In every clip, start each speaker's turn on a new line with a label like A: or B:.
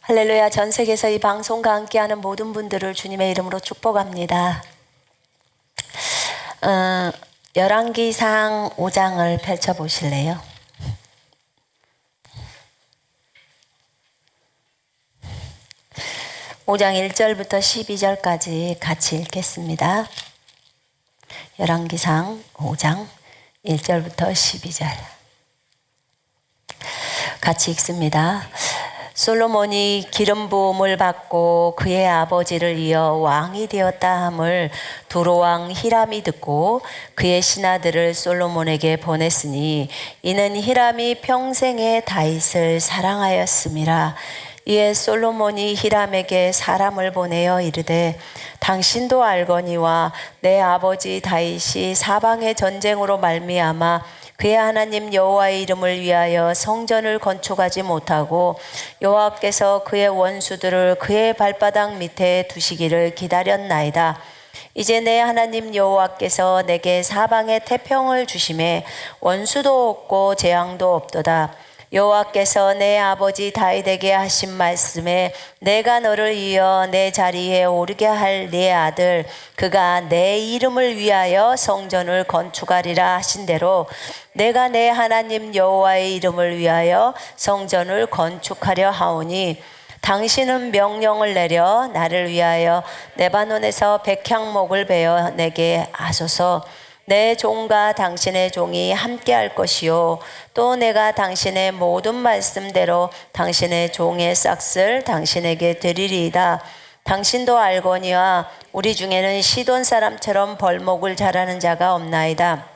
A: 할렐루야. 전 세계에서 이 방송과 함께하는 모든 분들을 주님의 이름으로 축복합니다. 열왕기상 5장을 펼쳐보실래요? (5장) 1절부터 12절까지 같이 읽겠습니다. 열왕기상 5장 1절부터 12절 같이 읽습니다. 솔로몬이 기름 부음을 받고 그의 아버지를 이어 왕이 되었다 함을 두로왕 히람이 듣고 그의 신하들을 솔로몬에게 보냈으니 이는 히람이 평생에 다윗을 사랑하였음이라. 이에 솔로몬이 히람에게 사람을 보내어 이르되 당신도 알거니와 내 아버지 다윗이 사방의 전쟁으로 말미암아 그의 하나님 여호와의 이름을 위하여 성전을 건축하지 못하고 여호와께서 그의 원수들을 그의 발바닥 밑에 두시기를 기다렸나이다. 이제 내 하나님 여호와께서 내게 사방에 태평을 주심에 원수도 없고 재앙도 없도다. 여호와께서 내 아버지 다윗에게 하신 말씀에 내가 너를 이어 내 자리에 오르게 할 네 아들 그가 내 이름을 위하여 성전을 건축하리라 하신 대로 내가 내 하나님 여호와의 이름을 위하여 성전을 건축하려 하오니 당신은 명령을 내려 나를 위하여 레바논에서 백향목을 베어 내게 하소서. 내 종과 당신의 종이 함께 할 것이요 또 내가 당신의 모든 말씀대로 당신의 종의 싹을 당신에게 드리리이다. 당신도 알거니와 우리 중에는 시돈 사람처럼 벌목을 잘하는 자가 없나이다.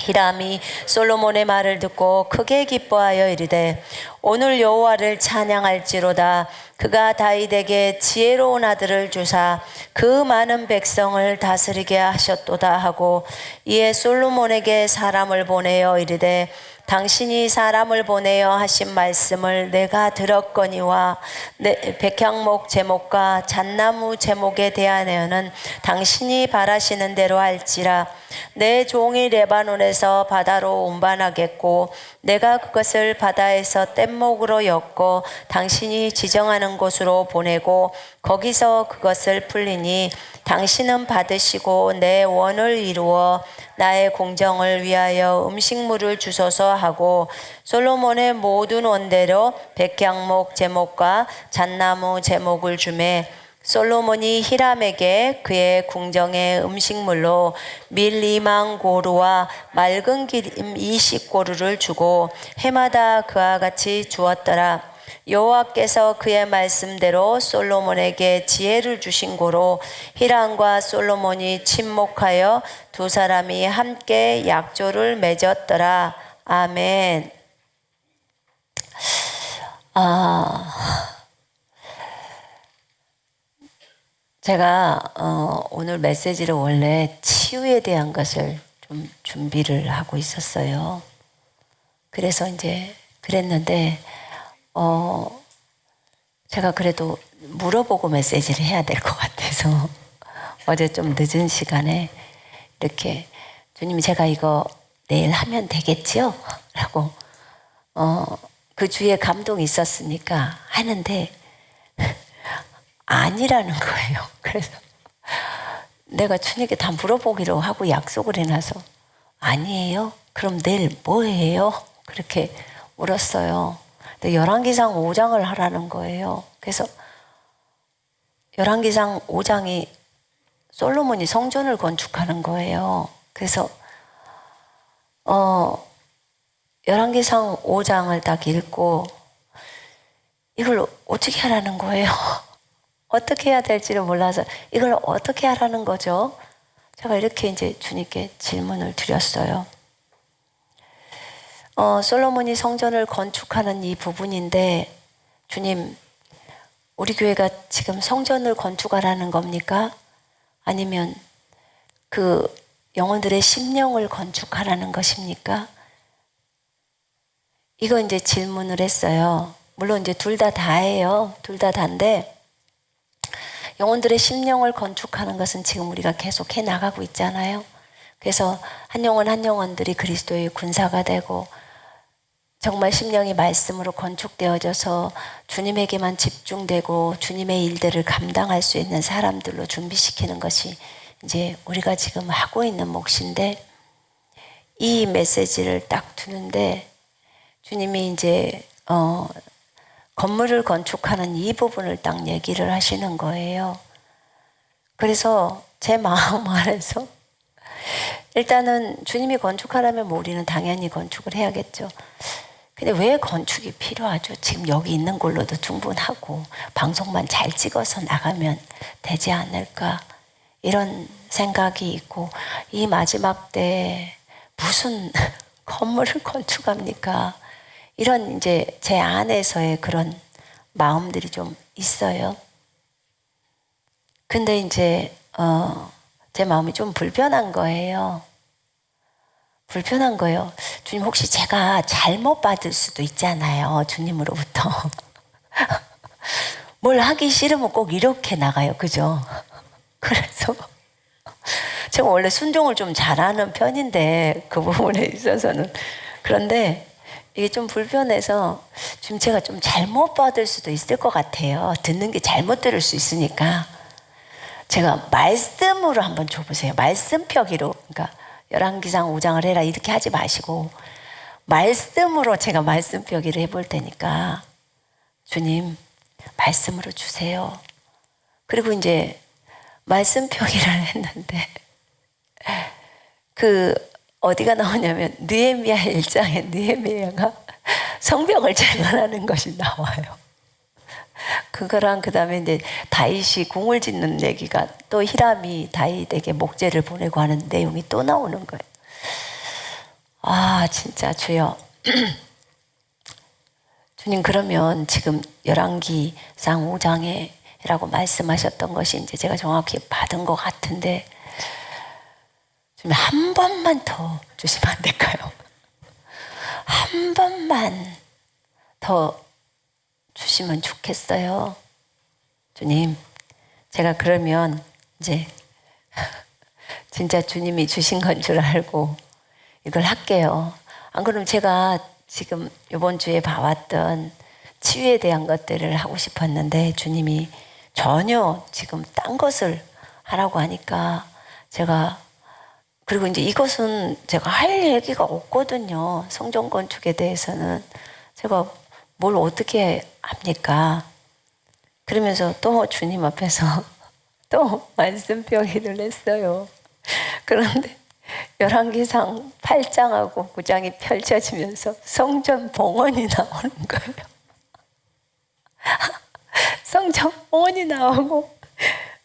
A: 히람이 솔로몬의 말을 듣고 크게 기뻐하여 이르되 오늘 여호와를 찬양할지로다. 그가 다윗에게 지혜로운 아들을 주사 그 많은 백성을 다스리게 하셨도다 하고 이에 솔로몬에게 사람을 보내어 이르되 당신이 사람을 보내어 하신 말씀을 내가 들었거니와 백향목 제목과 잣나무 제목에 대하여는 당신이 바라시는 대로 할지라. 내 종이 레바논에서 바다로 운반하겠고 내가 그것을 바다에서 뗏목으로 엮고 당신이 지정하는 곳으로 보내고 거기서 그것을 풀리니 당신은 받으시고 내 원을 이루어 나의 공정을 위하여 음식물을 주소서 하고 솔로몬의 모든 원대로 백향목 제목과 잣나무 제목을 주매 솔로몬이 히람에게 그의 궁정의 음식물로 밀 2만 고루와 맑은 기름 20고루를 주고 해마다 그와 같이 주었더라. 여호와께서 그의 말씀대로 솔로몬에게 지혜를 주신 고로 히람과 솔로몬이 친목하여 두 사람이 함께 약조를 맺었더라. 아멘. 제가 오늘 메시지를 원래 치유에 대한 것을 좀 준비를 하고 있었어요. 그래서 이제 그랬는데 제가 그래도 물어보고 메시지를 해야 될 것 같아서 어제 좀 늦은 시간에 이렇게 주님 제가 이거 내일 하면 되겠지요? 라고 그 주위에 감동이 있었으니까 하는데 아니라는 거예요. 그래서 내가 주님께 다 물어보기로 하고 약속을 해놔서 아니에요? 그럼 내일 뭐 해요? 그렇게 물었어요. 근데 열왕기상 5장을 하라는 거예요. 그래서 열왕기상 5장이 솔로몬이 성전을 건축하는 거예요. 그래서 열왕기상 5장을 딱 읽고 이걸 어떻게 하라는 거예요? 어떻게 해야 될지를 몰라서 이걸 어떻게 하라는 거죠? 제가 이렇게 이제 주님께 질문을 드렸어요. 솔로몬이 성전을 건축하는 이 부분인데 주님, 우리 교회가 지금 성전을 건축하라는 겁니까? 아니면 그 영혼들의 심령을 건축하라는 것입니까? 이거 이제 질문을 했어요. 물론 이제 둘 다 다예요. 둘 다 다인데 영혼들의 심령을 건축하는 것은 지금 우리가 계속 해 나가고 있잖아요. 그래서 한 영혼 한 영혼들이 그리스도의 군사가 되고 정말 심령이 말씀으로 건축되어져서 주님에게만 집중되고 주님의 일들을 감당할 수 있는 사람들로 준비시키는 것이 이제 우리가 지금 하고 있는 몫인데, 이 메시지를 딱 두는데 주님이 이제 건물을 건축하는 이 부분을 딱 얘기를 하시는 거예요. 그래서 제 마음 안에서 일단은 주님이 건축하라면 뭐 우리는 당연히 건축을 해야겠죠. 근데 왜 건축이 필요하죠? 지금 여기 있는 걸로도 충분하고 방송만 잘 찍어서 나가면 되지 않을까, 이런 생각이 있고, 이 마지막 때 무슨 건물을 건축합니까? 이런 이제 제 안에서의 그런 마음들이 좀 있어요. 근데 이제 제 마음이 좀 불편한 거예요. 불편한 거예요. 주님, 혹시 제가 잘못 받을 수도 있잖아요. 주님으로부터. 뭘 하기 싫으면 꼭 이렇게 나가요. 그죠? 그래서 제가 원래 순종을 좀 잘하는 편인데 그 부분에 있어서는, 그런데 이게 좀 불편해서 지금 제가 좀 잘못 받을 수도 있을 것 같아요. 듣는 게 잘못 들을 수 있으니까 제가 말씀으로 한번 줘보세요. 말씀 표기로. 그러니까 열왕기상 5장을 해라 이렇게 하지 마시고 말씀으로 제가 말씀 표기를 해볼 테니까 주님 말씀으로 주세요. 그리고 이제 말씀 표기를 했는데 그 어디가 나오냐면 느헤미야 1장에 느헤미야가 성벽을 재건하는 것이 나와요. 그거랑 그 다음에 이제 다윗이 궁을 짓는 얘기가, 또 히람이 다윗에게 목재를 보내고 하는 내용이 또 나오는 거예요. 아 진짜 주여. 주님, 그러면 지금 열왕기상 5장에 라고 말씀하셨던 것이 이제 제가 정확히 받은 것 같은데 주님 한 번만 더 주시면 안 될까요? 한 번만 더 주시면 좋겠어요. 주님, 제가 그러면 이제 진짜 주님이 주신 건 줄 알고 이걸 할게요. 안 그러면 제가 지금 이번 주에 봐왔던 치유에 대한 것들을 하고 싶었는데 주님이 전혀 지금 딴 것을 하라고 하니까 제가, 그리고 이제 이것은 제가 할 얘기가 없거든요. 성전 건축에 대해서는 제가 뭘 어떻게 합니까? 그러면서 또 주님 앞에서 또 말씀 표기를 했어요. 그런데 열왕기상 8장하고 9장이 펼쳐지면서 성전 봉헌이 나오는 거예요. 성전 봉헌이 나오고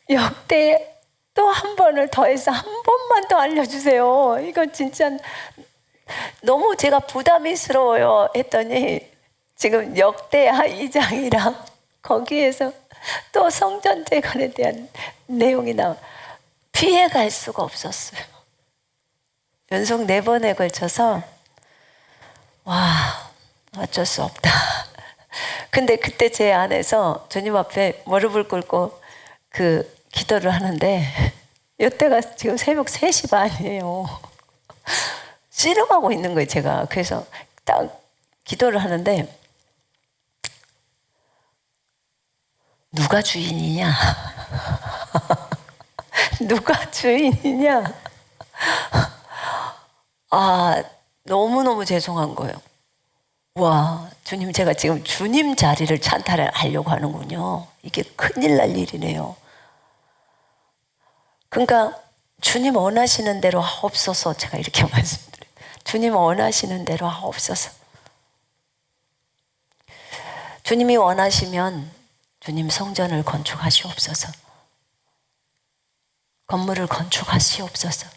A: 역대 또 한 번을 더해서 한 번만 더 알려주세요. 이거 진짜 너무 제가 부담스러워요 했더니 지금 역대하 2장이랑 거기에서 또 성전 재건에 대한 내용이 나와. 피해갈 수가 없었어요. 연속 4번에 걸쳐서 와 어쩔 수 없다. 근데 그때 제 안에서 주님 앞에 무릎을 꿇고 그 기도를 하는데 이때가 지금 새벽 3시 반이에요. 씨름하고 있는 거예요 제가. 그래서 딱 기도를 하는데 누가 주인이냐? 누가 주인이냐? 아 너무너무 죄송한 거예요. 와 주님, 제가 지금 주님 자리를 찬탈하려고 하는군요. 이게 큰일 날 일이네요. 그러니까 주님 원하시는 대로 하옵소서. 제가 이렇게 말씀드려요. 주님 원하시는 대로 하옵소서. 주님이 원하시면 주님 성전을 건축하시옵소서. 건물을 건축하시옵소서.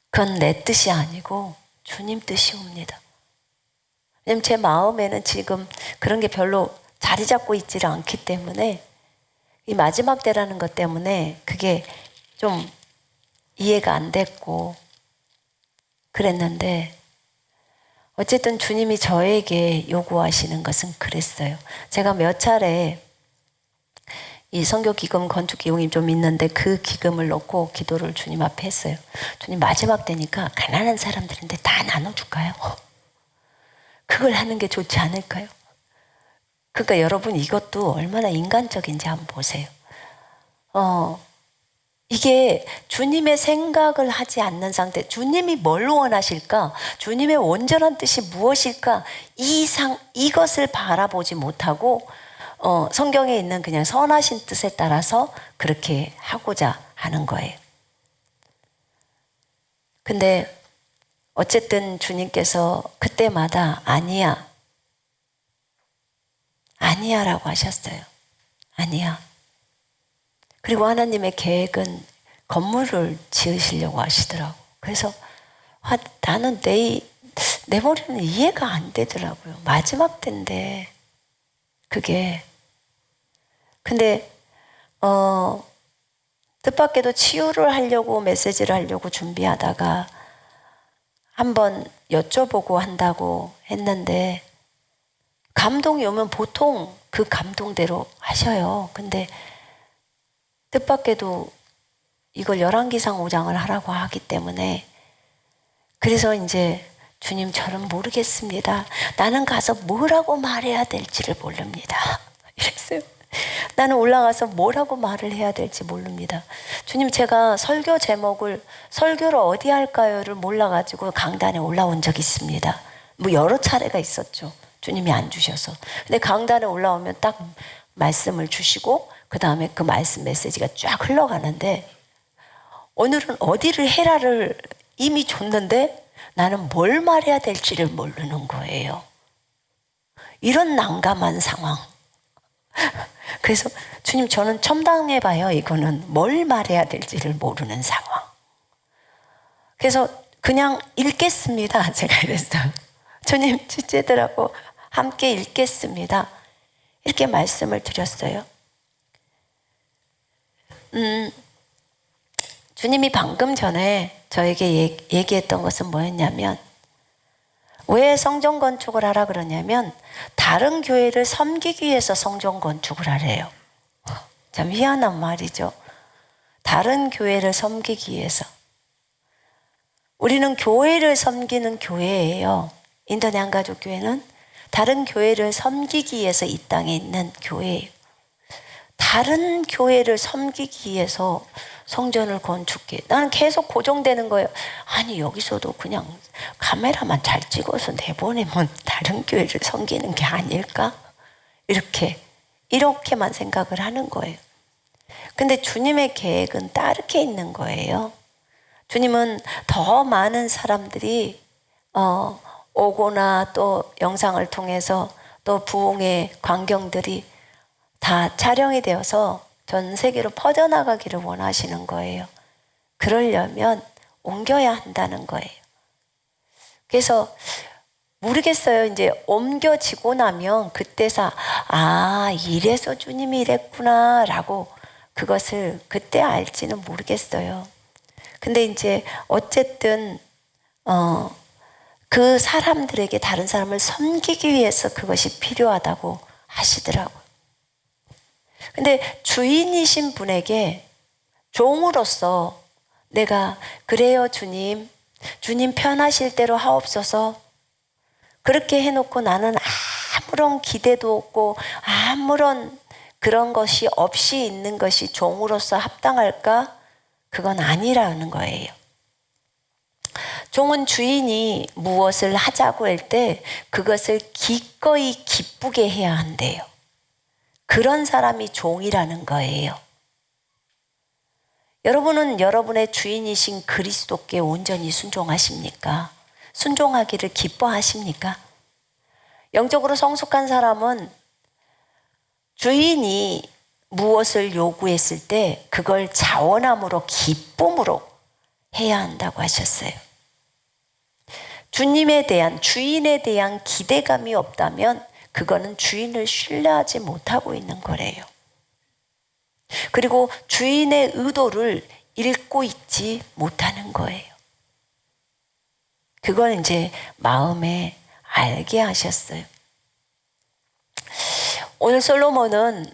A: 그건 내 뜻이 아니고 주님 뜻이옵니다. 왜냐면 제 마음에는 지금 그런 게 별로 자리 잡고 있지를 않기 때문에, 이 마지막 때라는 것 때문에 그게 좀 이해가 안 됐고 그랬는데, 어쨌든 주님이 저에게 요구하시는 것은 그랬어요. 제가 몇 차례 이 선교 기금 건축 기금이 좀 있는데 그 기금을 놓고 기도를 주님 앞에 했어요. 주님 마지막 때니까 가난한 사람들한테 다 나눠줄까요? 그걸 하는 게 좋지 않을까요? 그러니까 여러분 이것도 얼마나 인간적인지 한번 보세요. 이게 주님의 생각을 하지 않는 상태, 주님이 뭘 원하실까? 주님의 온전한 뜻이 무엇일까? 이것을 바라보지 못하고 성경에 있는 그냥 선하신 뜻에 따라서 그렇게 하고자 하는 거예요. 근데 어쨌든 주님께서 그때마다 아니야 라고 하셨어요. 아니야. 그리고 하나님의 계획은 건물을 지으시려고 하시더라고. 그래서 나는 내 머리는 이해가 안 되더라고요. 마지막 때인데 그게. 근데 뜻밖에도 치유를 하려고 메시지를 하려고 준비하다가 한번 여쭤보고 한다고 했는데 감동이 오면 보통 그 감동대로 하셔요. 근데 뜻밖에도 이걸 열왕기상 5장을 하라고 하기 때문에 그래서 이제 주님 저는 모르겠습니다. 나는 가서 뭐라고 말해야 될지를 모릅니다. 이랬어요. 나는 올라가서 뭐라고 말을 해야 될지 모릅니다. 주님 제가 설교 제목을 설교를 어디 할까요를 몰라가지고 강단에 올라온 적이 있습니다. 뭐 여러 차례가 있었죠. 주님이 안 주셔서. 근데 강단에 올라오면 딱 말씀을 주시고 그 다음에 그 말씀 메시지가 쫙 흘러가는데 오늘은 어디를 해라를 이미 줬는데 나는 뭘 말해야 될지를 모르는 거예요. 이런 난감한 상황. 그래서 주님 저는 첨당해봐요. 이거는 뭘 말해야 될지를 모르는 상황. 그래서 그냥 읽겠습니다. 제가 이랬어요. 주님 주제들하고 함께 읽겠습니다. 이렇게 말씀을 드렸어요. 주님이 방금 전에 저에게 얘기했던 것은 뭐였냐면 왜 성전 건축을 하라 그러냐면 다른 교회를 섬기기 위해서 성전 건축을 하래요. 참 희한한 말이죠. 다른 교회를 섬기기 위해서. 우리는 교회를 섬기는 교회예요. 인터넷 한가족교회는 다른 교회를 섬기기 위해서 이 땅에 있는 교회예요. 다른 교회를 섬기기 위해서 성전을 건축해. 나는 계속 고정되는 거예요. 아니 여기서도 그냥 카메라만 잘 찍어서 내보내면 다른 교회를 섬기는 게 아닐까? 이렇게만 생각을 하는 거예요. 근데 주님의 계획은 다르게 있는 거예요. 주님은 더 많은 사람들이 오거나 또 영상을 통해서 또 부흥의 광경들이 다 촬영이 되어서 전 세계로 퍼져나가기를 원하시는 거예요. 그러려면 옮겨야 한다는 거예요. 그래서 모르겠어요. 이제 옮겨지고 나면 그때서 이래서 주님이 이랬구나 라고 그것을 그때 알지는 모르겠어요. 근데 이제 어쨌든 그 사람들에게 다른 사람을 섬기기 위해서 그것이 필요하다고 하시더라고요. 근데 주인이신 분에게 종으로서 내가 그래요 주님 편하실 대로 하옵소서 그렇게 해놓고 나는 아무런 기대도 없고 아무런 그런 것이 없이 있는 것이 종으로서 합당할까? 그건 아니라는 거예요. 종은 주인이 무엇을 하자고 할 때 그것을 기꺼이 기쁘게 해야 한대요. 그런 사람이 종이라는 거예요. 여러분은 여러분의 주인이신 그리스도께 온전히 순종하십니까? 순종하기를 기뻐하십니까? 영적으로 성숙한 사람은 주인이 무엇을 요구했을 때 그걸 자원함으로 기쁨으로 해야 한다고 하셨어요. 주님에 대한 주인에 대한 기대감이 없다면 그거는 주인을 신뢰하지 못하고 있는 거래요. 그리고 주인의 의도를 읽고 있지 못하는 거예요. 그걸 이제 마음에 알게 하셨어요. 오늘 솔로몬은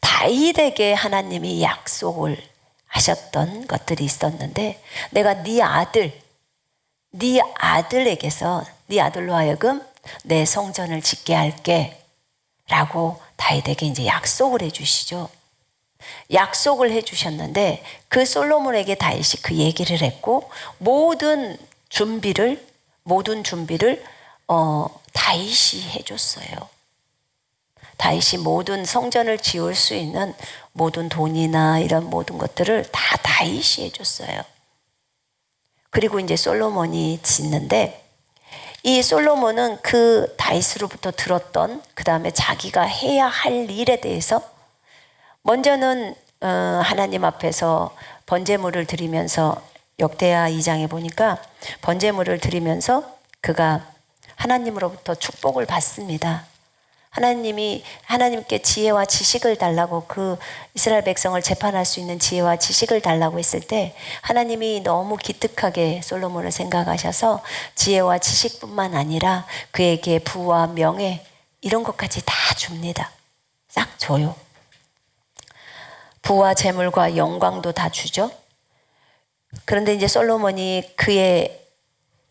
A: 다윗에게 하나님이 약속을 하셨던 것들이 있었는데 내가 네 아들에게서 네 아들로 하여금 내 성전을 짓게 할게 라고 다윗에게 이제 약속을 해주시죠. 약속을 해주셨는데 그 솔로몬에게 다윗이 그 얘기를 했고 모든 준비를 다윗이 해줬어요. 다윗이 모든 성전을 지을 수 있는 모든 돈이나 이런 모든 것들을 다 다윗이 해줬어요. 그리고 이제 솔로몬이 짓는데 이 솔로몬은 그 다윗으로부터 들었던 그 다음에 자기가 해야 할 일에 대해서 먼저는 하나님 앞에서 번제물을 드리면서 역대하 2장에 보니까 번제물을 드리면서 그가 하나님으로부터 축복을 받습니다. 하나님께 지혜와 지식을 달라고 그 이스라엘 백성을 재판할 수 있는 지혜와 지식을 달라고 했을 때 하나님이 너무 기특하게 솔로몬을 생각하셔서 지혜와 지식뿐만 아니라 그에게 부와 명예 이런 것까지 다 줍니다. 싹 줘요. 부와 재물과 영광도 다 주죠. 그런데 이제 솔로몬이 그의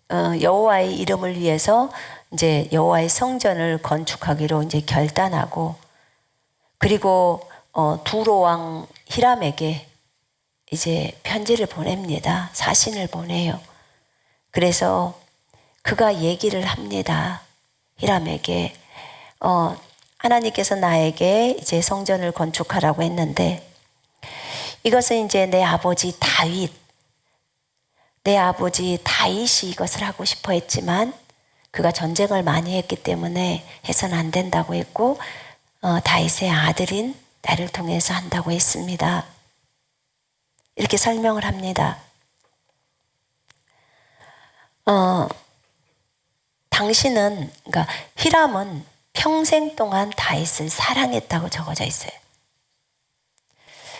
A: 여호와의 이름을 위해서 이제 여호와의 성전을 건축하기로 이제 결단하고 그리고 두로 왕 히람에게 이제 편지를 보냅니다. 사신을 보내요. 그래서 그가 얘기를 합니다. 히람에게 하나님께서 나에게 이제 성전을 건축하라고 했는데 이것은 이제 내 아버지 다윗이 이것을 하고 싶어 했지만 그가 전쟁을 많이 했기 때문에 해서는 안 된다고 했고 다윗의 아들인 나를 통해서 한다고 했습니다. 이렇게 설명을 합니다. 당신은 그러니까 히람은 평생 동안 다윗을 사랑했다고 적어져 있어요.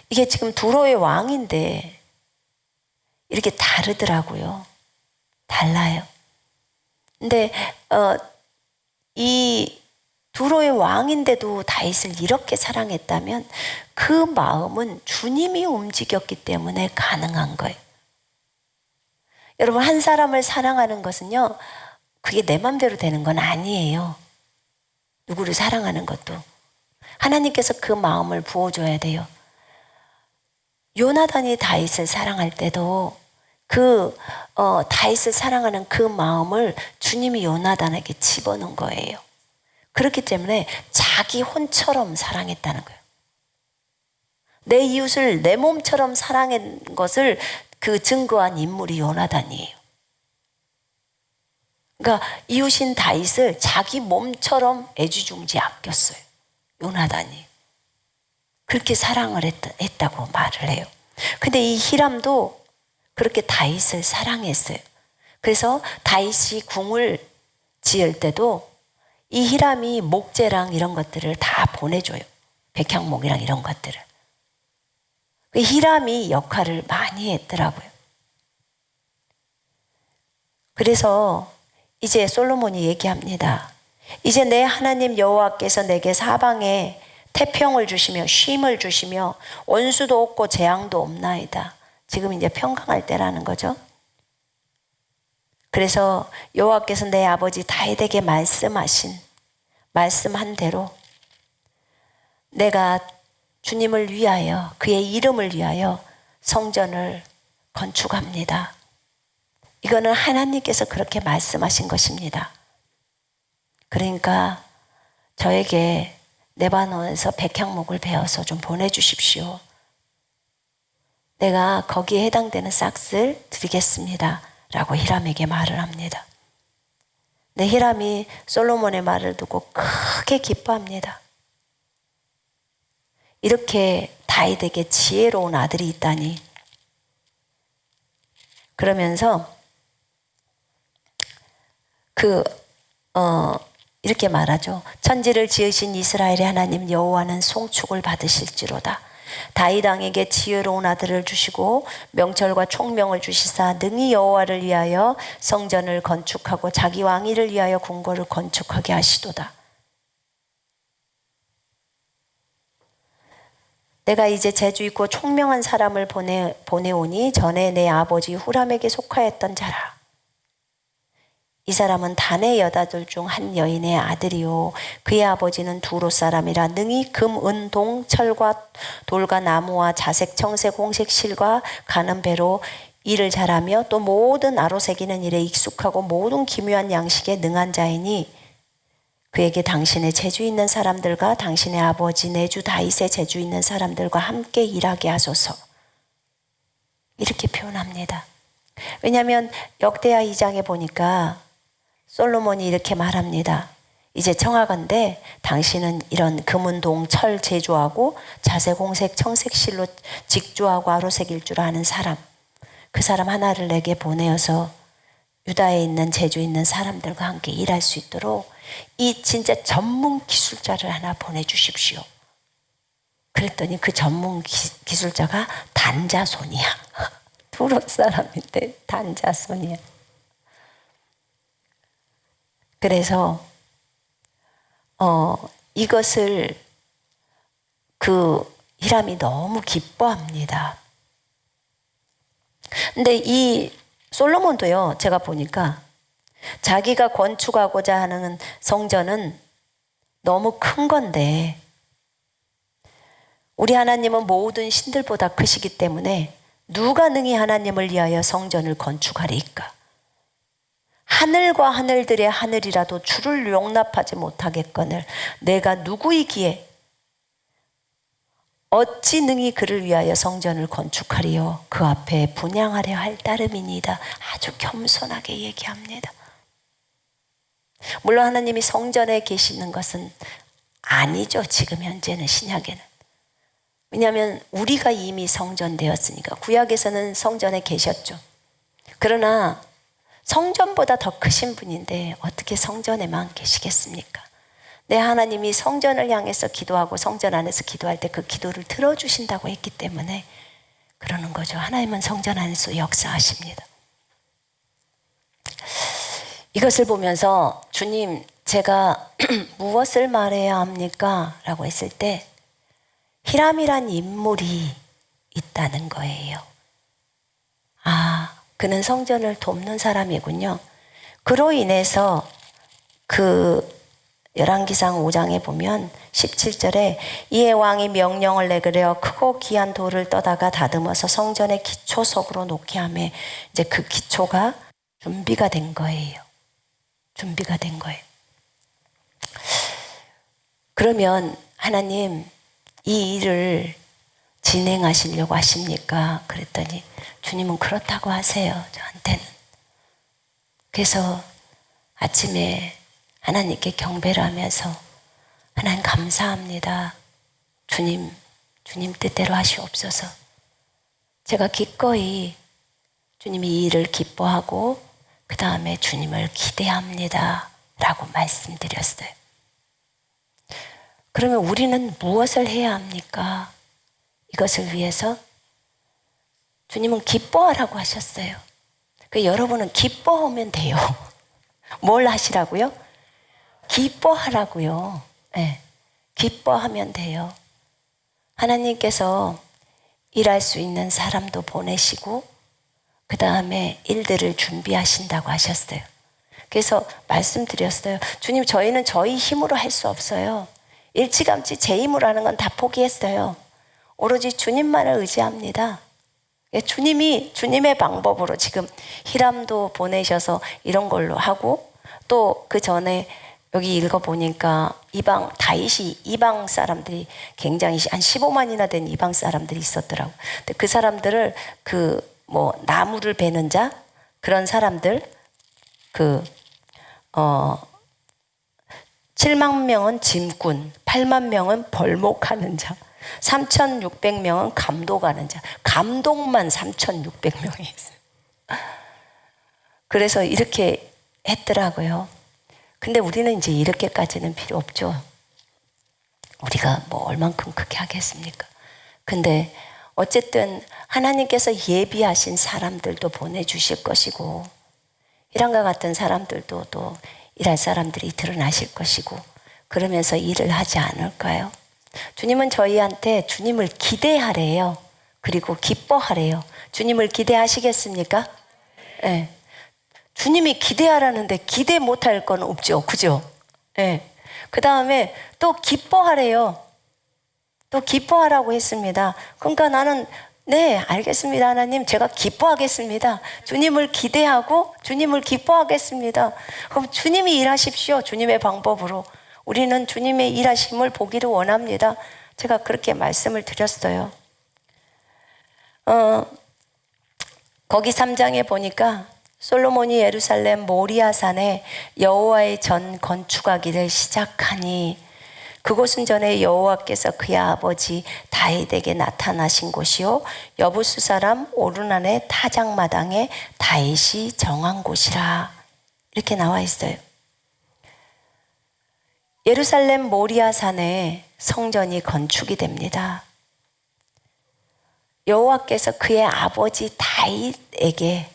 A: 이게 지금 두로의 왕인데 이렇게 다르더라고요. 달라요. 근데 이 두로의 왕인데도 다윗을 이렇게 사랑했다면 그 마음은 주님이 움직였기 때문에 가능한 거예요. 여러분 한 사람을 사랑하는 것은요. 그게 내 맘대로 되는 건 아니에요. 누구를 사랑하는 것도. 하나님께서 그 마음을 부어줘야 돼요. 요나단이 다윗을 사랑할 때도 다윗을 사랑하는 그 마음을 주님이 요나단에게 집어넣은 거예요. 그렇기 때문에 자기 혼처럼 사랑했다는 거예요. 내 이웃을 내 몸처럼 사랑한 것을 그 증거한 인물이 요나단이에요. 그러니까 이웃인 다윗을 자기 몸처럼 애지중지 아꼈어요. 요나단이. 그렇게 사랑을 했다고 말을 해요. 근데 이 히람도 그렇게 다윗을 사랑했어요. 그래서 다윗이 궁을 지을 때도 이 히람이 목재랑 이런 것들을 다 보내줘요. 백향목이랑 이런 것들을. 그 히람이 역할을 많이 했더라고요. 그래서 이제 솔로몬이 얘기합니다. 이제 내 하나님 여호와께서 내게 사방에 태평을 주시며 쉼을 주시며 원수도 없고 재앙도 없나이다. 지금 이제 평강할 때라는 거죠. 그래서 여호와께서 내 아버지 다윗에게 말씀한 대로 내가 주님을 위하여 그의 이름을 위하여 성전을 건축합니다. 이거는 하나님께서 그렇게 말씀하신 것입니다. 그러니까 저에게 레바논에서 백향목을 베어서 좀 보내주십시오. 내가 거기에 해당되는 싹스를 드리겠습니다. 라고 히람에게 말을 합니다. 근데 히람이 솔로몬의 말을 듣고 크게 기뻐합니다. 이렇게 다윗에게 지혜로운 아들이 있다니. 그러면서 이렇게 말하죠. 천지를 지으신 이스라엘의 하나님 여호와는 송축을 받으실지로다. 다윗 왕에게 지혜로운 아들을 주시고 명철과 총명을 주시사 능히 여호와를 위하여 성전을 건축하고 자기 왕위를 위하여 궁궐을 건축하게 하시도다. 내가 이제 재주 있고 총명한 사람을 보내오니 전에 내 아버지 후람에게 속하였던 자라. 이 사람은 단의 여자들 중 한 여인의 아들이요 그의 아버지는 두로 사람이라 능히 금, 은, 동, 철과 돌과 나무와 자색, 청색, 홍색 실과 가는 배로 일을 잘하며 또 모든 아로새기는 일에 익숙하고 모든 기묘한 양식에 능한 자이니 그에게 당신의 재주 있는 사람들과 당신의 아버지 내주 다윗의 재주 있는 사람들과 함께 일하게 하소서. 이렇게 표현합니다. 왜냐하면 역대하 2장에 보니까 솔로몬이 이렇게 말합니다. 이제 청하건대 당신은 이런 금은동 철 제조하고 자색 홍색 청색 실로 직조하고 아로새길 줄 아는 사람, 그 사람 하나를 내게 보내어서 유다에 있는 재주 있는 사람들과 함께 일할 수 있도록 이 진짜 전문 기술자를 하나 보내주십시오. 그랬더니 그 전문 기술자가 단자손이야. 두로 사람인데 단자손이야. 그래서 이것을 그 히람이 너무 기뻐합니다. 근데 이 솔로몬도요, 제가 보니까 자기가 건축하고자 하는 성전은 너무 큰 건데 우리 하나님은 모든 신들보다 크시기 때문에 누가 능히 하나님을 위하여 성전을 건축하리이까? 하늘과 하늘들의 하늘이라도 주를 용납하지 못하겠거늘 내가 누구이기에 어찌 능히 그를 위하여 성전을 건축하리요 그 앞에 분향하려 할 따름이니이다. 아주 겸손하게 얘기합니다. 물론 하나님이 성전에 계시는 것은 아니죠. 지금 현재는 신약에는. 왜냐하면 우리가 이미 성전 되었으니까. 구약에서는 성전에 계셨죠. 그러나 성전보다 더 크신 분인데 어떻게 성전에만 계시겠습니까? 내 하나님이 성전을 향해서 기도하고 성전 안에서 기도할 때 그 기도를 들어주신다고 했기 때문에 그러는 거죠. 하나님은 성전 안에서 역사하십니다. 이것을 보면서 주님, 제가 무엇을 말해야 합니까? 라고 했을 때 히람이란 인물이 있다는 거예요. 아, 그는 성전을 돕는 사람이군요. 그로 인해서 그 열왕기상 5장에 보면 17절에 이에 왕이 명령을 내그려 크고 귀한 돌을 떠다가 다듬어서 성전의 기초석으로 놓게 하며 이제 그 기초가 준비가 된 거예요. 준비가 된 거예요. 그러면 하나님 이 일을 진행하시려고 하십니까? 그랬더니 주님은 그렇다고 하세요. 저한테는. 그래서 아침에 하나님께 경배를 하면서 하나님 감사합니다. 주님 뜻대로 하시옵소서. 제가 기꺼이 주님이 이 일을 기뻐하고 그 다음에 주님을 기대합니다. 라고 말씀드렸어요. 그러면 우리는 무엇을 해야 합니까? 이것을 위해서 주님은 기뻐하라고 하셨어요. 여러분은 기뻐하면 돼요. 뭘 하시라고요? 기뻐하라고요. 네. 기뻐하면 돼요. 하나님께서 일할 수 있는 사람도 보내시고 그 다음에 일들을 준비하신다고 하셨어요. 그래서 말씀드렸어요. 주님, 저희는 저희 힘으로 할 수 없어요. 일찌감치 제 힘으로 하는 건 다 포기했어요. 오로지 주님만을 의지합니다. 주님이 주님의 방법으로 지금 히람도 보내셔서 이런 걸로 하고 또 그 전에 여기 읽어보니까 다윗이 이방 사람들이 굉장히 한 15만이나 된 이방 사람들이 있었더라고. 근데 그 사람들을 나무를 베는 자 그런 사람들 7만 명은 짐꾼, 8만 명은 벌목하는 자, 3,600명은 감독하는 자. 감독만 3,600명이 있어요. 그래서 이렇게 했더라고요. 근데 우리는 이제 이렇게까지는 필요 없죠. 우리가 얼만큼 크게 하겠습니까? 근데 어쨌든 하나님께서 예비하신 사람들도 보내주실 것이고 이란과 같은 사람들도 또 일할 사람들이 드러나실 것이고 그러면서 일을 하지 않을까요? 주님은 저희한테 주님을 기대하래요. 그리고 기뻐하래요. 주님을 기대하시겠습니까? 네. 주님이 기대하라는데 기대 못할 건 없죠. 그죠? 네. 그 다음에 또 기뻐하래요. 또 기뻐하라고 했습니다. 그러니까 나는 네, 알겠습니다. 하나님, 제가 기뻐하겠습니다. 주님을 기대하고 주님을 기뻐하겠습니다. 그럼 주님이 일하십시오. 주님의 방법으로. 우리는 주님의 일하심을 보기를 원합니다. 제가 그렇게 말씀을 드렸어요. 거기 3장에 보니까 솔로몬이 예루살렘 모리아산에 여호와의 전 건축하기를 시작하니 그곳은 전에 여호와께서 그의 아버지 다윗에게 나타나신 곳이요 여부수 사람 오르난의 타작마당에 다윗이 정한 곳이라 이렇게 나와 있어요. 예루살렘 모리아산에 성전이 건축이 됩니다. 여호와께서 그의 아버지 다윗에게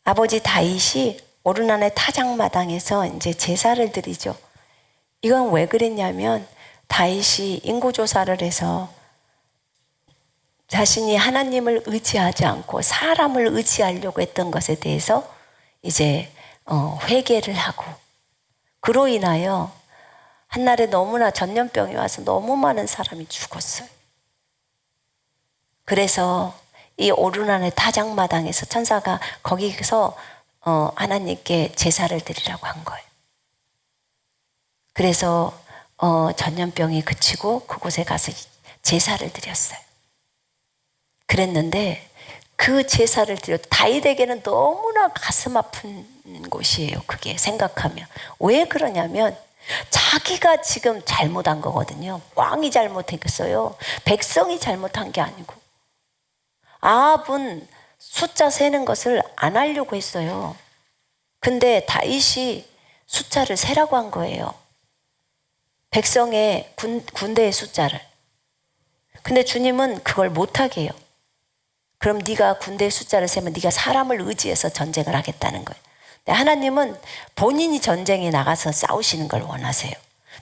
A: 아버지 다윗이 오르난의 타작마당에서 이제 제사를 드리죠. 이건 왜 그랬냐면 다윗이 인구조사를 해서 자신이 하나님을 의지하지 않고 사람을 의지하려고 했던 것에 대해서 이제 회개를 하고 그로 인하여 한날에 너무나 전염병이 와서 너무 많은 사람이 죽었어요. 그래서 이 오르난의 타작마당에서 천사가 거기서 하나님께 제사를 드리라고 한 거예요. 그래서 전염병이 그치고 그곳에 가서 제사를 드렸어요. 그랬는데 그 제사를 드려 다윗에게는 너무나 가슴 아픈 곳이에요. 그게 생각하면. 왜 그러냐면 자기가 지금 잘못한 거거든요. 왕이 잘못했어요. 백성이 잘못한 게 아니고. 아합은 숫자 세는 것을 안 하려고 했어요. 근데 다윗이 숫자를 세라고 한 거예요. 백성의 군대의 숫자를. 근데 주님은 그걸 못하게 해요. 그럼 네가 군대의 숫자를 세면 네가 사람을 의지해서 전쟁을 하겠다는 거예요. 근데 하나님은 본인이 전쟁에 나가서 싸우시는 걸 원하세요.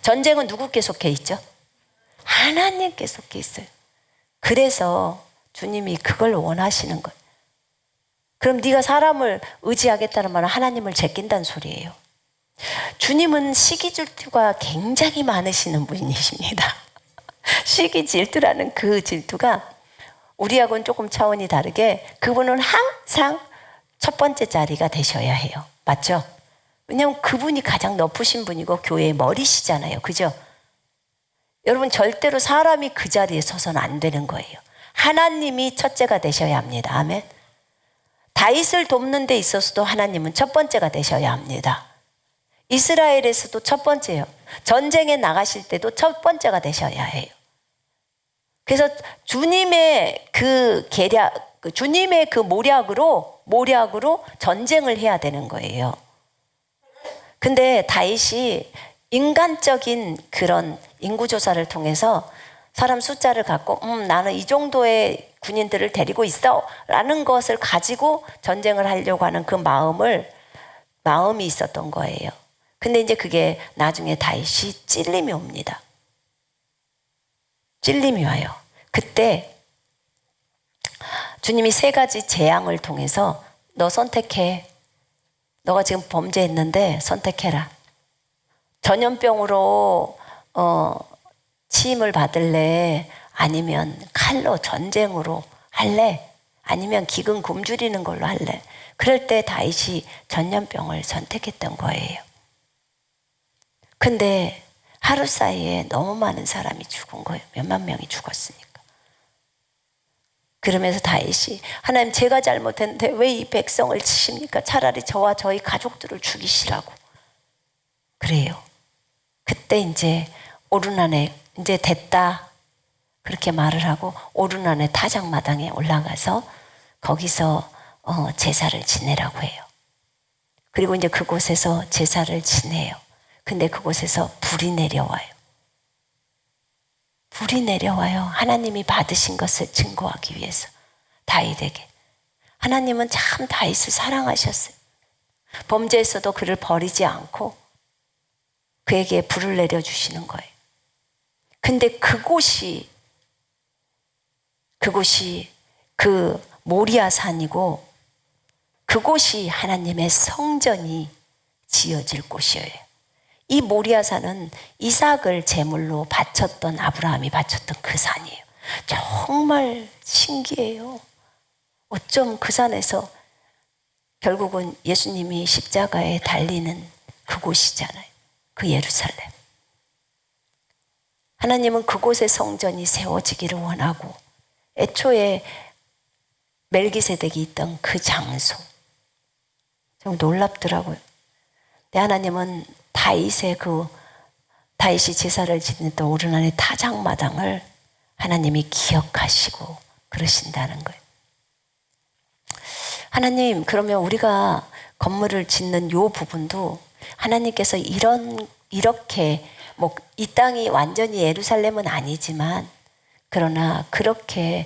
A: 전쟁은 누구께 속해 있죠? 하나님께 속해 있어요. 그래서 주님이 그걸 원하시는 거예요. 그럼 네가 사람을 의지하겠다는 말은 하나님을 제낀다는 소리예요. 주님은 시기 질투가 굉장히 많으시는 분이십니다. 시기 질투라는 그 질투가 우리하고는 조금 차원이 다르게 그분은 항상 첫 번째 자리가 되셔야 해요. 맞죠? 왜냐하면 그분이 가장 높으신 분이고 교회의 머리시잖아요. 그죠? 여러분 절대로 사람이 그 자리에 서서는 안 되는 거예요. 하나님이 첫째가 되셔야 합니다. 아멘. 다윗을 돕는 데 있어서도 하나님은 첫 번째가 되셔야 합니다. 이스라엘에서도 첫 번째예요. 전쟁에 나가실 때도 첫 번째가 되셔야 해요. 그래서 주님의 그 계략, 주님의 그 모략으로 전쟁을 해야 되는 거예요. 근데 다윗이 인간적인 그런 인구조사를 통해서 사람 숫자를 갖고 나는 이 정도의 군인들을 데리고 있어 라는 것을 가지고 전쟁을 하려고 하는 그 마음이 있었던 거예요. 근데 이제 그게 나중에 다윗이 찔림이 옵니다. 찔림이 와요. 그때 주님이 3가지 재앙을 통해서 너 선택해. 너가 지금 범죄했는데 선택해라. 전염병으로 치임을 받을래? 아니면 칼로 전쟁으로 할래? 아니면 기근 굶주리는 걸로 할래? 그럴 때 다윗이 전염병을 선택했던 거예요. 근데 하루 사이에 너무 많은 사람이 죽은 거예요. 몇만 명이 죽었으니까. 그러면서 다윗이 하나님 제가 잘못했는데 왜 이 백성을 치십니까? 차라리 저와 저희 가족들을 죽이시라고. 그래요. 그때 이제 오르난에 이제 됐다. 그렇게 말을 하고 오르난의 타작마당에 올라가서 거기서 제사를 지내라고 해요. 그리고 이제 그곳에서 제사를 지내요. 근데 그곳에서 불이 내려와요. 불이 내려와요. 하나님이 받으신 것을 증거하기 위해서 다윗에게. 하나님은 참 다윗을 사랑하셨어요. 범죄에서도 그를 버리지 않고 그에게 불을 내려주시는 거예요. 근데 그곳이 그 모리아 산이고 그곳이 하나님의 성전이 지어질 곳이에요. 이 모리아산은 이삭을 제물로 바쳤던 아브라함이 바쳤던 그 산이에요. 정말 신기해요. 어쩜 그 산에서 결국은 예수님이 십자가에 달리는 그곳이잖아요. 그 예루살렘. 하나님은 그곳에 성전이 세워지기를 원하고 애초에 멜기세덱이 있던 그 장소. 좀 놀랍더라고요. 근데 하나님은 다윗이 제사를 지냈던 오르난의 타작마당을 하나님이 기억하시고 그러신다는 거예요. 하나님, 그러면 우리가 건물을 짓는 요 부분도 하나님께서 이렇게 이 땅이 완전히 예루살렘은 아니지만 그러나 그렇게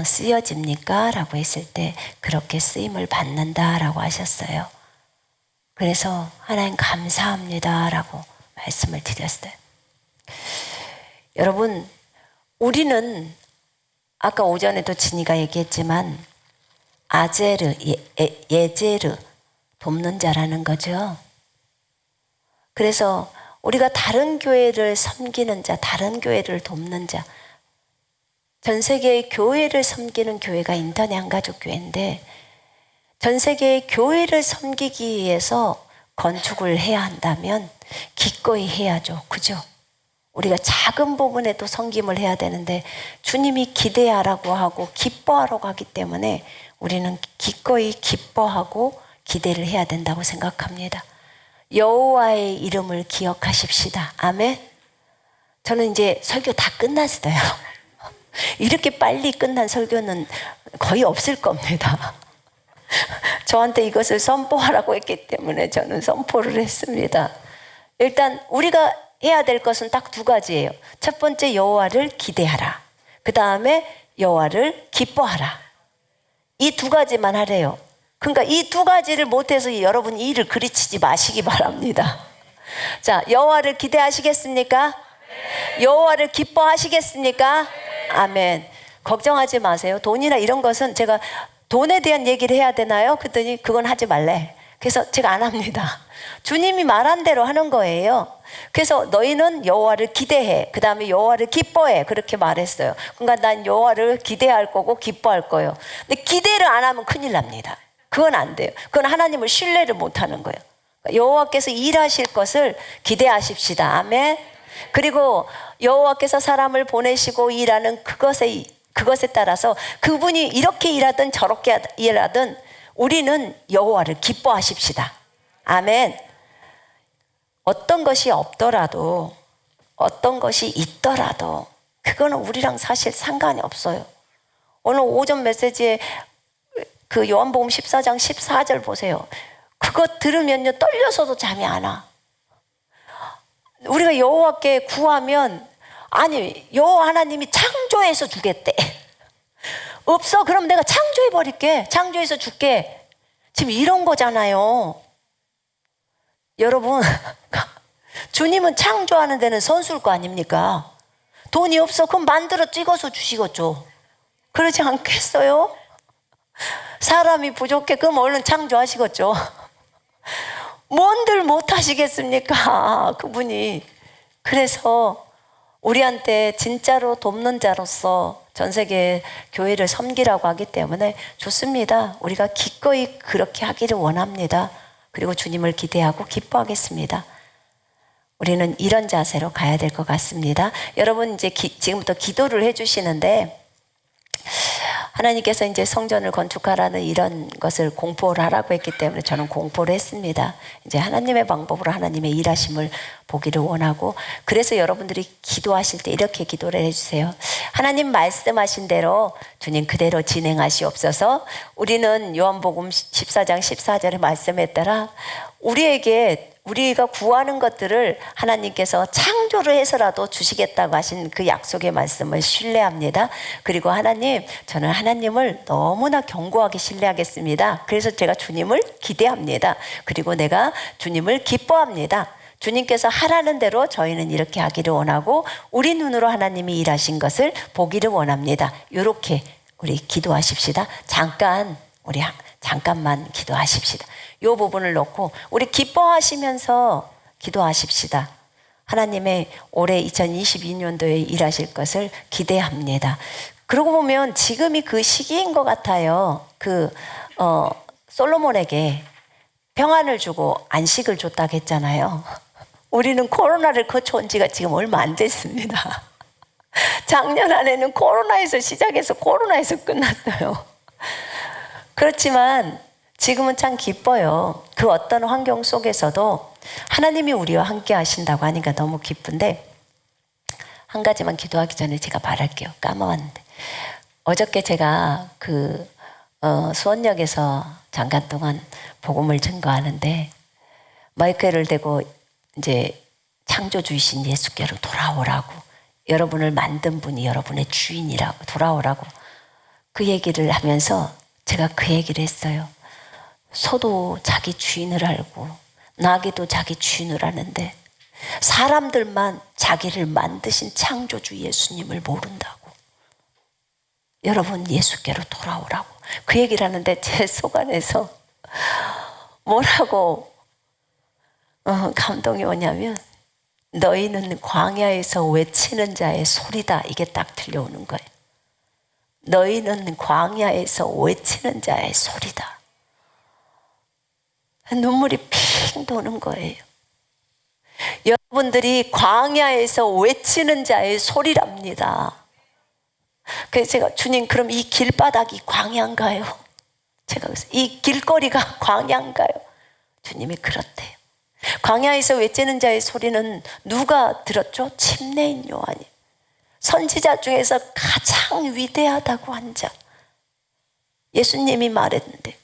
A: 쓰여집니까? 라고 했을 때 그렇게 쓰임을 받는다라고 하셨어요. 그래서 하나님 감사합니다 라고 말씀을 드렸어요. 여러분, 우리는 아까 오전에도 진이가 얘기했지만 아제르, 예제르 돕는 자라는 거죠. 그래서 우리가 다른 교회를 섬기는 자, 다른 교회를 돕는 자, 전 세계의 교회를 섬기는 교회가 인터넷 한가족교회인데 전 세계의 교회를 섬기기 위해서 건축을 해야 한다면 기꺼이 해야죠. 그죠? 우리가 작은 부분에도 섬김을 해야 되는데 주님이 기대하라고 하고 기뻐하라고 하기 때문에 우리는 기꺼이 기뻐하고 기대를 해야 된다고 생각합니다. 여호와의 이름을 기억하십시다. 아멘. 저는 이제 설교 다 끝났어요. 이렇게 빨리 끝난 설교는 거의 없을 겁니다. 저한테 이것을 선포하라고 했기 때문에 저는 선포를 했습니다. 일단 우리가 해야 될 것은 딱 두 가지예요. 첫 번째, 여호와를 기대하라. 그 다음에 여호와를 기뻐하라. 이 두 가지만 하래요. 그러니까 이 두 가지를 못해서 여러분 이 일을 그르치지 마시기 바랍니다. 자, 여호와를 기대하시겠습니까? 여호와를 기뻐하시겠습니까? 아멘. 걱정하지 마세요. 돈이나 이런 것은 제가 돈에 대한 얘기를 해야 되나요? 그랬더니 그건 하지 말래. 그래서 제가 안 합니다. 주님이 말한 대로 하는 거예요. 그래서 너희는 여호와를 기대해. 그 다음에 여호와를 기뻐해. 그렇게 말했어요. 그러니까 난 여호와를 기대할 거고 기뻐할 거예요. 근데 기대를 안 하면 큰일 납니다. 그건 안 돼요. 그건 하나님을 신뢰를 못 하는 거예요. 여호와께서 일하실 것을 기대하십시다. 아멘. 그리고 여호와께서 사람을 보내시고 일하는 그것에 따라서 그분이 이렇게 일하든 저렇게 일하든 우리는 여호와를 기뻐하십시다. 아멘. 어떤 것이 없더라도 어떤 것이 있더라도 그거는 우리랑 사실 상관이 없어요. 오늘 오전 메시지에 그 요한복음 14장 14절 보세요. 그거 들으면요 떨려서도 잠이 안 와. 우리가 여호와께 구하면 아니 여호와 하나님이 창조해서 주겠대. 없어? 그럼 내가 창조해 버릴게. 창조해서 줄게. 지금 이런 거잖아요. 여러분 주님은 창조하는 데는 선수일 거 아닙니까? 돈이 없어? 그럼 만들어 찍어서 주시겠죠. 그러지 않겠어요? 사람이 부족해? 그럼 얼른 창조하시겠죠. 뭔들 못하시겠습니까? 그분이. 그래서 우리한테 진짜로 돕는 자로서 전 세계 교회를 섬기라고 하기 때문에 좋습니다. 우리가 기꺼이 그렇게 하기를 원합니다. 그리고 주님을 기대하고 기뻐하겠습니다. 우리는 이런 자세로 가야 될 것 같습니다. 여러분 이제 지금부터 기도를 해주시는데 하나님께서 이제 성전을 건축하라는 이런 것을 공포를 하라고 했기 때문에 저는 공포를 했습니다. 이제 하나님의 방법으로 하나님의 일하심을 보기를 원하고 그래서 여러분들이 기도하실 때 이렇게 기도를 해주세요. 하나님 말씀하신 대로 주님 그대로 진행하시옵소서. 우리는 요한복음 14장 14절의 말씀에 따라 우리가 구하는 것들을 하나님께서 창조를 해서라도 주시겠다고 하신 그 약속의 말씀을 신뢰합니다. 그리고 하나님, 저는 하나님을 너무나 견고하게 신뢰하겠습니다. 그래서 제가 주님을 기대합니다. 그리고 내가 주님을 기뻐합니다. 주님께서 하라는 대로 저희는 이렇게 하기를 원하고 우리 눈으로 하나님이 일하신 것을 보기를 원합니다. 이렇게 우리 기도하십시다. 잠깐 잠깐만 기도하십시다. 이 부분을 놓고 우리 기뻐하시면서 기도하십시다. 하나님의 올해 2022년도에 일하실 것을 기대합니다. 그러고 보면 지금이 그 시기인 것 같아요. 솔로몬에게 평안을 주고 안식을 줬다고 했잖아요. 우리는 코로나를 거쳐온 지가 지금 얼마 안 됐습니다. 작년 안에는 코로나에서 시작해서 코로나에서 끝났어요. 그렇지만 지금은 참 기뻐요. 그 어떤 환경 속에서도 하나님이 우리와 함께 하신다고 하니까 너무 기쁜데, 한 가지만 기도하기 전에 제가 말할게요. 까먹었는데. 어저께 제가 수원역에서 잠깐 동안 복음을 증거하는데, 마이크를 대고 이제 창조주이신 예수께로 돌아오라고, 여러분을 만든 분이 여러분의 주인이라고, 돌아오라고 그 얘기를 하면서 제가 그 얘기를 했어요. 소도 자기 주인을 알고 나귀도 자기 주인을 아는데 사람들만 자기를 만드신 창조주 예수님을 모른다고. 여러분 예수께로 돌아오라고 그 얘기를 하는데 제 속 안에서 뭐라고 감동이 오냐면, 너희는 광야에서 외치는 자의 소리다, 이게 딱 들려오는 거예요. 너희는 광야에서 외치는 자의 소리다. 눈물이 핑 도는 거예요. 여러분들이 광야에서 외치는 자의 소리랍니다. 그래서 제가, 주님 그럼 이 길바닥이 광야인가요? 제가 그래서 이 길거리가 광야인가요? 주님이 그렇대요. 광야에서 외치는 자의 소리는 누가 들었죠? 침례인 요한이. 선지자 중에서 가장 위대하다고 한 자. 예수님이 말했는데,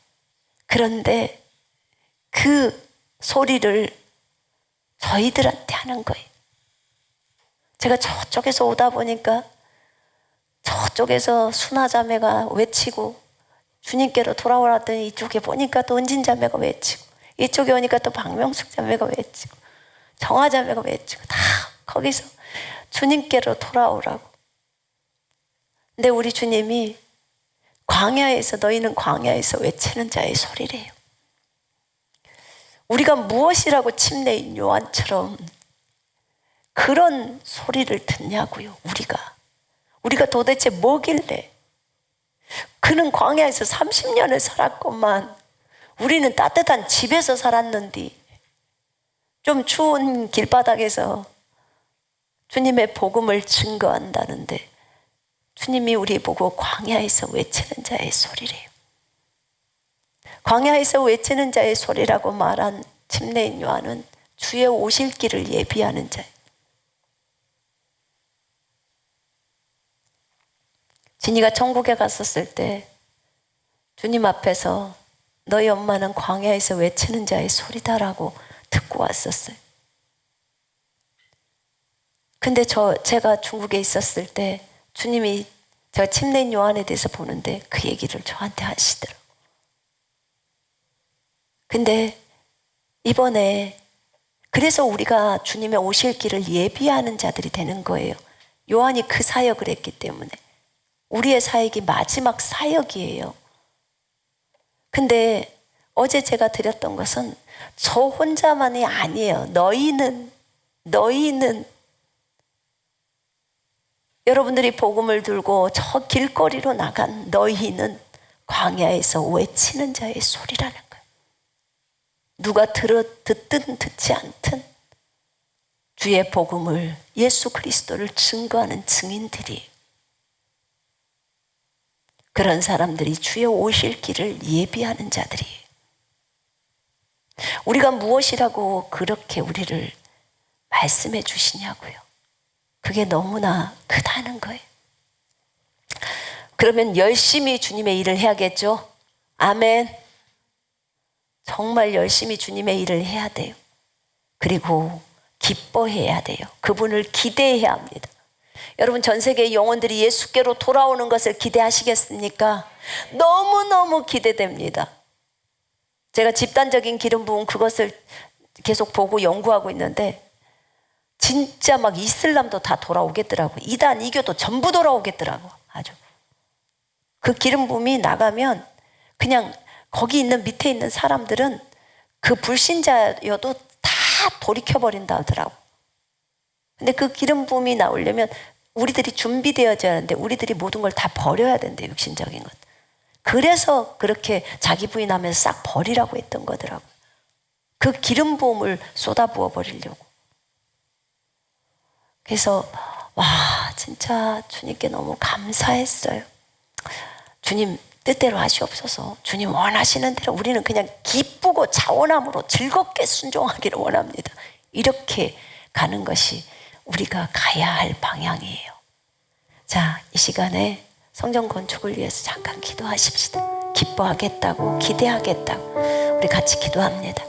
A: 그런데 그 소리를 저희들한테 하는 거예요. 제가 저쪽에서 오다 보니까 저쪽에서 순화자매가 외치고 주님께로 돌아오라더니 이쪽에 보니까 또 은진자매가 외치고, 이쪽에 오니까 또 박명숙 자매가 외치고 정화자매가 외치고, 다 거기서 주님께로 돌아오라고. 근데 우리 주님이 광야에서, 너희는 광야에서 외치는 자의 소리래요. 우리가 무엇이라고 침례인 요한처럼 그런 소리를 듣냐고요. 우리가 도대체 뭐길래. 그는 광야에서 30년을 살았건만 우리는 따뜻한 집에서 살았는데 좀 추운 길바닥에서 주님의 복음을 증거한다는데, 주님이 우리 보고 광야에서 외치는 자의 소리래요. 광야에서 외치는 자의 소리라고 말한 침례인 요한은 주의 오실 길을 예비하는 자예요. 진이가 천국에 갔었을 때 주님 앞에서 너희 엄마는 광야에서 외치는 자의 소리다라고 듣고 왔었어요. 근데 제가 중국에 있었을 때 주님이 제가 침례인 요한에 대해서 보는데 그 얘기를 저한테 하시더라고요. 근데 이번에 그래서 우리가 주님의 오실 길을 예비하는 자들이 되는 거예요. 요한이 그 사역을 했기 때문에. 우리의 사역이 마지막 사역이에요. 근데 어제 제가 드렸던 것은 저 혼자만이 아니에요. 너희는 여러분들이 복음을 들고 저 길거리로 나간 너희는 광야에서 외치는 자의 소리라는 거예요. 누가 듣든 듣지 않든 주의 복음을, 예수 그리스도를 증거하는 증인들이, 그런 사람들이 주의 오실 길을 예비하는 자들이에요. 우리가 무엇이라고 그렇게 우리를 말씀해 주시냐고요. 그게 너무나 크다는 거예요. 그러면 열심히 주님의 일을 해야겠죠? 아멘. 정말 열심히 주님의 일을 해야 돼요. 그리고 기뻐해야 돼요. 그분을 기대해야 합니다. 여러분, 전 세계의 영혼들이 예수께로 돌아오는 것을 기대하시겠습니까? 너무너무 기대됩니다. 제가 집단적인 기름 부음 그것을 계속 보고 연구하고 있는데 진짜 막 이슬람도 다 돌아오겠더라고요. 이단, 이교도 전부 돌아오겠더라고요. 아주. 그 기름 부음이 나가면 그냥 거기 있는 밑에 있는 사람들은 그 불신자여도 다 돌이켜버린다 하더라고. 근데 그 기름 부음이 나오려면 우리들이 준비되어져야 하는데 우리들이 모든 걸 다 버려야 된대, 육신적인 것. 그래서 그렇게 자기 부인하면서 싹 버리라고 했던 거더라고. 그 기름 부음을 쏟아부어 버리려고. 그래서 와, 진짜 주님께 너무 감사했어요. 주님 뜻대로 하시옵소서. 주님 원하시는 대로 우리는 그냥 기쁘고 자원함으로 즐겁게 순종하기를 원합니다. 이렇게 가는 것이 우리가 가야 할 방향이에요. 자, 이 시간에 성전 건축을 위해서 잠깐 기도하십시다. 기뻐하겠다고, 기대하겠다고 우리 같이 기도합니다.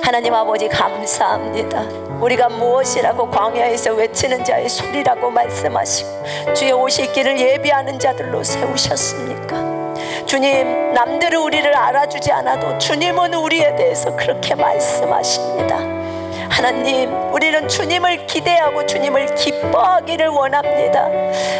A: 하나님 아버지 감사합니다. 우리가 무엇이라고 광야에서 외치는 자의 소리라고 말씀하시고 주의 오실 길을 예비하는 자들로 세우셨습니까? 주님, 남들은 우리를 알아주지 않아도 주님은 우리에 대해서 그렇게 말씀하십니다. 하나님, 우리는 주님을 기대하고 주님을 기뻐하기를 원합니다.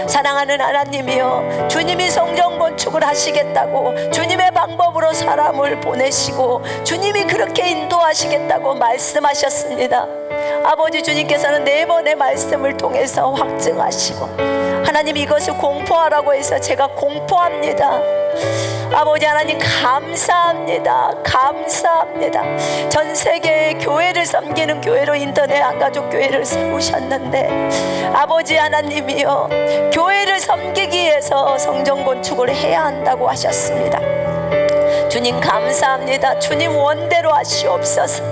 A: 사랑하는 하나님이여, 주님이 성전 건축을 하시겠다고 주님의 방법으로 사람을 보내시고 주님이 그렇게 인도하시겠다고 말씀하셨습니다. 아버지, 주님께서는 4번의 말씀을 통해서 확증하시고 하나님, 이것을 공포하라고 해서 제가 공포합니다. 아버지 하나님 감사합니다. 감사합니다. 전 세계의 교회를 섬기는 교회로 인터넷 한가족 교회를 세우셨는데 아버지 하나님이여, 교회를 섬기기 위해서 성전 건축을 해야 한다고 하셨습니다. 주님 감사합니다. 주님 원대로 하시옵소서.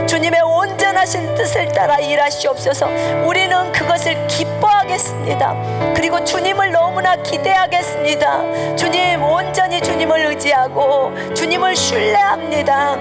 A: 주님의 온전하신 뜻을 따라 일하시옵소서. 우리는 그것을 기뻐하겠습니다. 그리고 주님을 너무나 기대하겠습니다. 주님, 온전히 주님을 의지하고 주님을 신뢰합니다.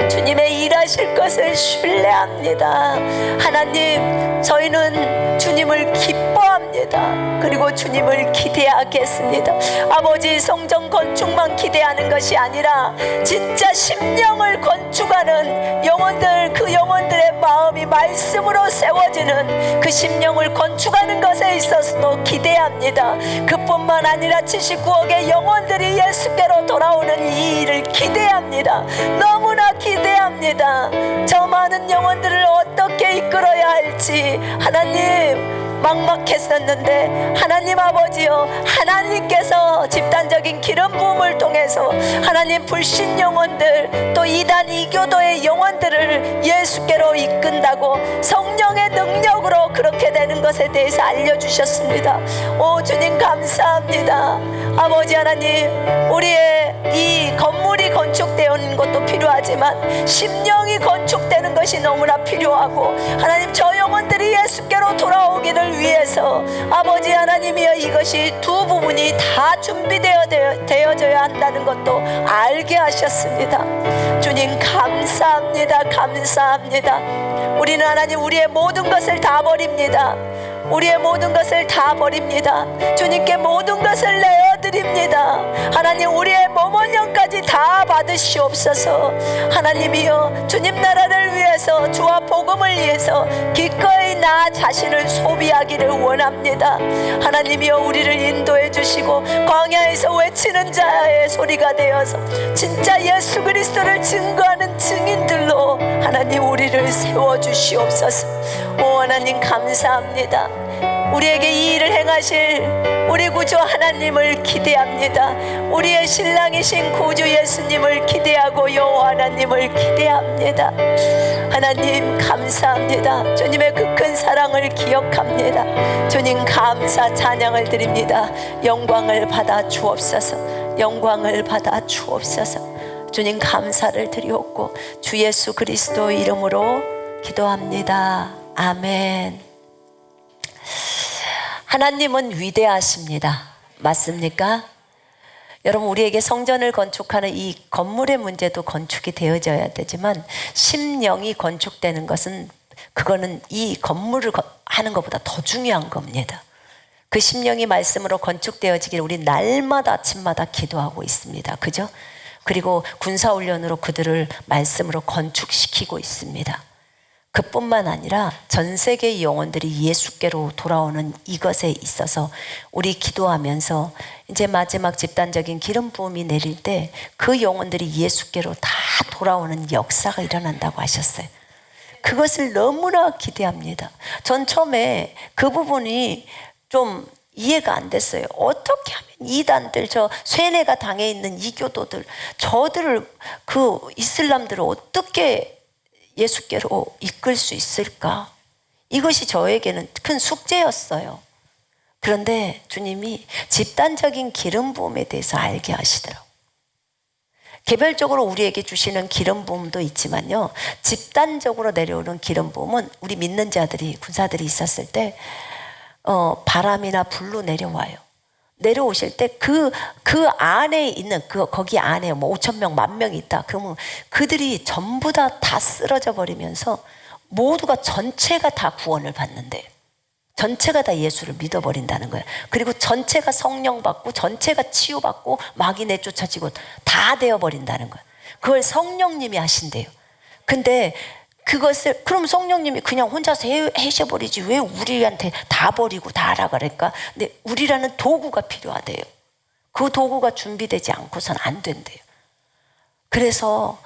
A: 주님의 일하실 것을 신뢰합니다. 하나님, 저희는 주님을 기뻐합니다. 그리고 주님을 기대하겠습니다. 아버지, 성전 건축만 기대하는 것이 아니라 진짜 심령을 건축하는 영혼들, 그 영혼들의 마음이 말씀으로 세워지는 그 심령을 건축하는 것에 있어서도 기대합니다. 그뿐만 아니라 79억의 영혼들이 예수께로 돌아오는 이 일을 기대합니다. 너무나 기대합니다. 저 많은 영혼들을 어떻게 이끌어야 할지 하나님 막막했었는데 하나님 아버지여, 하나님께서 집단적인 기름 부음을 통해서 하나님 불신 영혼들, 또 이단 이교도의 영혼들을 예수께로 이끈다고 성령의 능력으로 그렇게 되는 것에 대해서 알려주셨습니다. 오 주님 감사합니다. 아버지 하나님, 우리의 이 건물이 건축되는 것도 필요하지만 심령이 건축되는 것이 너무나 필요하고 하나님, 저 영혼들이 예수께로 돌아오기를 위해서 아버지 하나님이여, 이것이 두 부분이 다 준비되어져야 한다는 것도 알게 하셨습니다. 주님 감사합니다. 감사합니다. 우리는 하나님 우리의 모든 것을 다 버립니다. 우리의 모든 것을 다 버립니다. 주님께 모든 것을 내어드립니다. 하나님, 우리의 모mon령까지 다 받으시옵소서. 하나님이여, 주님 나라를 위해서, 주와 복음을 위해서 기꺼이 나 자신을 소비하기를 원합니다. 하나님이여, 우리를 인도해 주시고 광야에서 외치는 자의 소리가 되어서 진짜 예수 그리스도를 증거하는 증인들로 하나님 우리를 세워주시옵소서. 오 하나님 감사합니다. 우리에게 이 일을 행하실 우리 구주 하나님을 기대합니다. 우리의 신랑이신 구주 예수님을 기대하고 여호와 하나님을 기대합니다. 하나님 감사합니다. 주님의 그 큰 사랑을 기억합니다. 주님 감사 찬양을 드립니다. 영광을 받아 주옵소서. 영광을 받아 주옵소서. 주님 감사를 드리옵고 주 예수 그리스도 이름으로 기도합니다. 아멘. 하나님은 위대하십니다. 맞습니까? 여러분, 우리에게 성전을 건축하는 이 건물의 문제도 건축이 되어져야 되지만 심령이 건축되는 것은, 그거는 이 건물을 하는 것보다 더 중요한 겁니다. 그 심령이 말씀으로 건축되어지기를 우리 날마다 아침마다 기도하고 있습니다. 그죠? 그리고 군사훈련으로 그들을 말씀으로 건축시키고 있습니다. 그뿐만 아니라 전 세계의 영혼들이 예수께로 돌아오는 이것에 있어서 우리 기도하면서 이제 마지막 집단적인 기름 부음이 내릴 때 그 영혼들이 예수께로 다 돌아오는 역사가 일어난다고 하셨어요. 그것을 너무나 기대합니다. 전 처음에 그 부분이 좀 이해가 안 됐어요. 어떻게 하면 이단들, 저 쇠뇌가 당해 있는 이교도들, 저들을, 그 이슬람들을 어떻게 예수께로 이끌 수 있을까? 이것이 저에게는 큰 숙제였어요. 그런데 주님이 집단적인 기름 부음에 대해서 알게 하시더라고요. 개별적으로 우리에게 주시는 기름 부음도 있지만요, 집단적으로 내려오는 기름 부음은 우리 믿는 자들이, 군사들이 있었을 때 바람이나 불로 내려와요. 내려오실 때 그 안에 있는 거기 안에 뭐 5천 명, 10,000명이 있다. 그러면 그들이 전부 다 쓰러져 버리면서 모두가 전체가 다 구원을 받는데, 전체가 다 예수를 믿어버린다는 거예요. 그리고 전체가 성령 받고 전체가 치유받고 마귀 내쫓아지고 다 되어버린다는 거예요. 그걸 성령님이 하신대요. 근데 그것을, 그럼 성령님이 그냥 혼자서 해셔버리지 왜 우리한테 다 버리고 다 하라 그럴까? 근데 우리라는 도구가 필요하대요. 그 도구가 준비되지 않고선 안 된대요. 그래서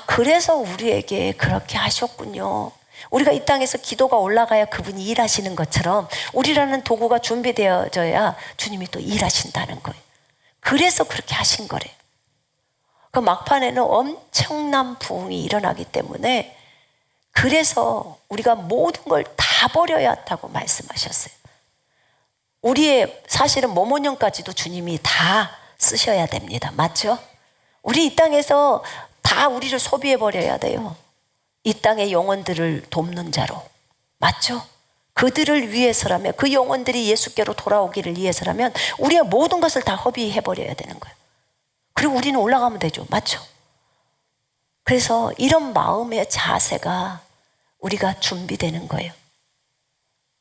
A: 그래서 우리에게 그렇게 하셨군요. 우리가 이 땅에서 기도가 올라가야 그분이 일하시는 것처럼 우리라는 도구가 준비되어져야 주님이 또 일하신다는 거예요. 그래서 그렇게 하신 거래요. 그 막판에는 엄청난 부흥이 일어나기 때문에, 그래서 우리가 모든 걸 다 버려야 한다고 말씀하셨어요. 우리의 사실은 모모년까지도 주님이 다 쓰셔야 됩니다. 맞죠? 우리 이 땅에서 다 우리를 소비해 버려야 돼요. 이 땅의 영혼들을 돕는 자로. 맞죠? 그들을 위해서라면, 그 영혼들이 예수께로 돌아오기를 위해서라면 우리의 모든 것을 다 허비해 버려야 되는 거예요. 그리고 우리는 올라가면 되죠. 맞죠? 그래서 이런 마음의 자세가 우리가 준비되는 거예요.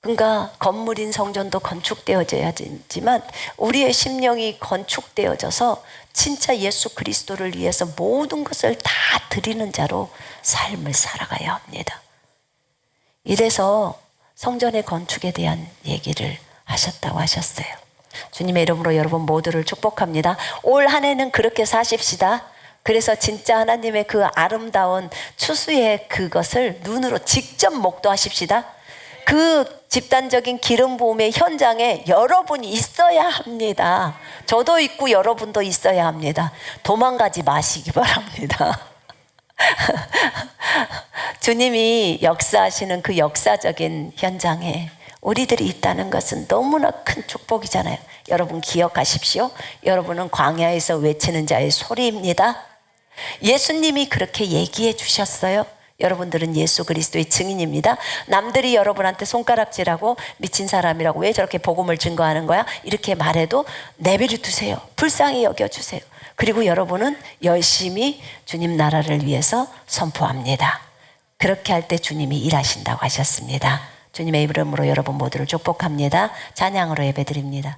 A: 그러니까 건물인 성전도 건축되어져야지만 우리의 심령이 건축되어져서 진짜 예수 그리스도를 위해서 모든 것을 다 드리는 자로 삶을 살아가야 합니다. 이래서 성전의 건축에 대한 얘기를 하셨다고 하셨어요. 주님의 이름으로 여러분 모두를 축복합니다. 올 한 해는 그렇게 사십시다. 그래서 진짜 하나님의 그 아름다운 추수의 그것을 눈으로 직접 목도하십시다. 그 집단적인 기름 부음의 현장에 여러분이 있어야 합니다. 저도 있고 여러분도 있어야 합니다. 도망가지 마시기 바랍니다. 주님이 역사하시는 그 역사적인 현장에 우리들이 있다는 것은 너무나 큰 축복이잖아요. 여러분 기억하십시오. 여러분은 광야에서 외치는 자의 소리입니다. 예수님이 그렇게 얘기해 주셨어요. 여러분들은 예수 그리스도의 증인입니다. 남들이 여러분한테 손가락질하고 미친 사람이라고 왜 저렇게 복음을 증거하는 거야? 이렇게 말해도 내버려 두세요. 불쌍히 여겨주세요. 그리고 여러분은 열심히 주님 나라를 위해서 선포합니다. 그렇게 할 때 주님이 일하신다고 하셨습니다. 주님의 이름으로 여러분 모두를 축복합니다. 찬양으로 예배드립니다.